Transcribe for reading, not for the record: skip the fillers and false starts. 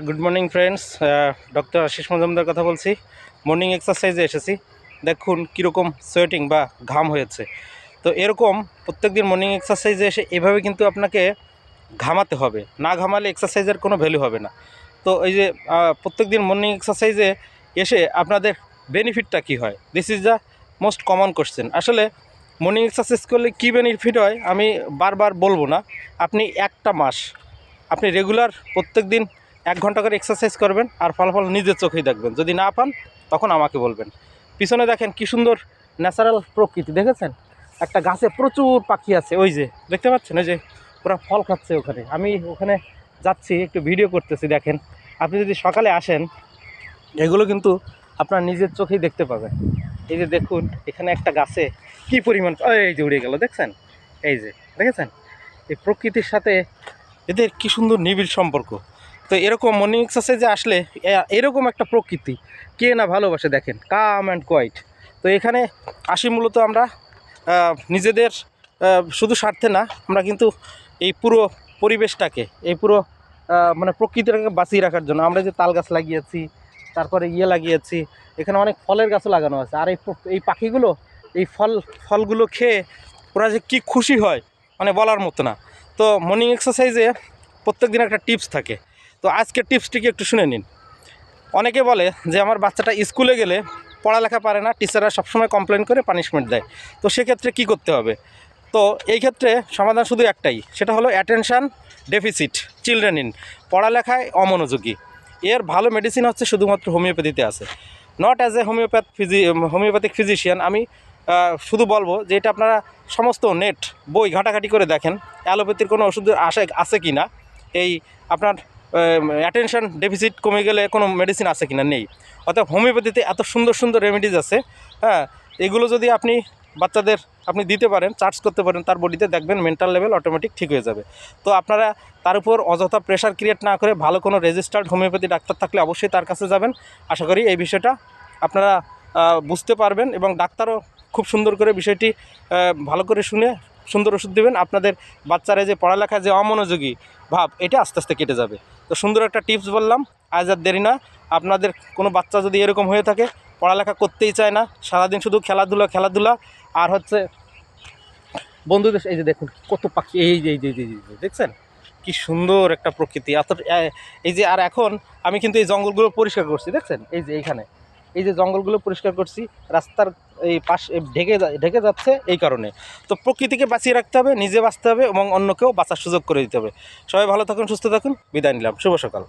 Good morning friends, doctor Ashish Majumdar কথা বলছি। Morning এক্সারসাইজে এসেছি। দেখুন কীরকম সোয়েটিং বা ঘাম হয়েছে। তো এরকম প্রত্যেক দিন মর্নিং এক্সারসাইজে এসে এভাবে কিন্তু আপনাকে ঘামাতে হবে, না ঘামালে এক্সারসাইজের কোনো ভ্যালু হবে না। তো এই যে প্রত্যেক দিন মর্নিং এক্সারসাইজে এসে আপনাদের বেনিফিটটা কী হয়, this is the most common question. আসলে মর্নিং এক্সারসাইজ করলে কী বেনিফিট হয় আমি বারবার বলবো না। আপনি একটা মাস আপনি রেগুলার প্রত্যেক দিন 1 ঘন্টা করে এক্সারসাইজ করবেন আর ফলাফল নিজের চোখেই দেখবেন। যদি না পান তখন আমাকে বলবেন। পিছনে দেখেন কি সুন্দর ন্যাচারাল প্রকৃতি, দেখেছেন? একটা গাছে প্রচুর পাখি আছে, ওই যে দেখতে পাচ্ছেন, ওই যে পুরো ফল খাচ্ছে ওখানে। আমি ওখানে যাচ্ছি, একটু ভিডিও করতেছি। দেখেন, আপনি যদি সকালে আসেন এগুলো কিন্তু আপনার নিজের চোখেই দেখতে পাবেন। এই যে দেখুন এখানে একটা গাছে কি পরিমাণ, এই যে উড়ে গেল, দেখছেন? এই যে দেখেছেন, এই প্রকৃতির সাথে এদের কি সুন্দর নিবিড় সম্পর্ক। তো এরকম মর্নিং এক্সারসাইজে আসলে এরকম একটা প্রকৃতি কে না ভালোবাসে। দেখেন, কাম অ্যান্ড কোয়াইট। তো এখানে আসি মূলত আমরা নিজেদের শুধু স্বার্থে না, আমরা কিন্তু এই পুরো পরিবেশটাকে, এই পুরো মানে প্রকৃতিটাকে বাঁচিয়ে রাখার জন্য আমরা যে তাল গাছ লাগিয়েছি, তারপরে লাগিয়েছি, এখানে অনেক ফলের গাছও লাগানো আছে। আর এই পাখিগুলো এই ফলগুলো খেয়ে ওরা যে কী খুশি হয় মানে বলার মতো না। তো মর্নিং এক্সারসাইজে প্রত্যেক দিন একটা টিপস থাকে। তো আজকের টিপসটিকে একটু শুনে নিন। অনেকে বলে যে আমার বাচ্চাটা স্কুলে গেলে পড়ালেখা পারে না, টিচাররা সবসময় কমপ্লেন করে পানিশমেন্ট দেয়। তো সেক্ষেত্রে কী করতে হবে? তো এই ক্ষেত্রে সমাধান শুধু একটাই, সেটা হলো অ্যাটেনশান ডেফিসিট চিলড্রেন ইন, পড়ালেখায় অমনোযোগী। এর ভালো মেডিসিন হচ্ছে শুধুমাত্র হোমিওপ্যাথিতে আছে। Not as a homeopathic physician আমি শুধু বলবো যে এটা আপনারা সমস্ত নেট বই ঘাটাঘাটি করে দেখেন অ্যালোপ্যাথির কোনো ওষুধ আছে কি না, এই আপনার অ্যাটেনশন ডেফিসিট কমে গেলে কোনো মেডিসিন আছে কি না, নেই। অর্থাৎ হোমিওপ্যাথিতে এত সুন্দর সুন্দর রেমেডিজ আছে। হ্যাঁ, এগুলো যদি বাচ্চাদের আপনি দিতে পারেন, চার্জ করতে পারেন তার বডিতে, দেখবেন মেন্টাল লেভেল অটোমেটিক ঠিক হয়ে যাবে। তো আপনারা তার উপর অযথা প্রেশার ক্রিয়েট না করে ভালো কোনো রেজিস্টার্ড হোমিওপ্যাথি ডাক্তার থাকলে অবশ্যই তার কাছে যাবেন। আশা করি এই বিষয়টা আপনারা বুঝতে পারবেন এবং ডাক্তারও খুব সুন্দর করে বিষয়টি ভালো করে শুনে সুন্দর ওষুধ দেবেন। আপনাদের বাচ্চারা যে পড়ালেখায় যে অমনোযোগী ভাব, এটা আস্তে আস্তে কেটে যাবে। তো সুন্দর একটা টিপস বললাম, আজ আর দেরি না। আপনাদের কোনো বাচ্চা যদি এরকম হয়ে থাকে, পড়ালেখা করতেই চায় না, সারাদিন শুধু খেলাধুলা আর হচ্ছে বন্ধুদের, এই যে দেখুন কত পাখি, এই যে দেখছেন কি সুন্দর একটা প্রকৃতি। এই যে, আর এখন আমি কিন্তু এই জঙ্গলগুলো পরিষ্কার করছি, দেখছেন? এই যে এইখানে এই যে জঙ্গলগুলো পরিষ্কার করছি, রাস্তার এই পাশ ঢেকে যাচ্ছে এই কারণে। তো প্রকৃতিকে বাঁচিয়ে রাখতে হবে, নিজে বাঁচতে হবে এবং অন্যকেও বাঁচার সুযোগ করে দিতে হবে। সবাই ভালো থাকুন, সুস্থ থাকুন, বিদায় নিলাম, শুভ সকাল।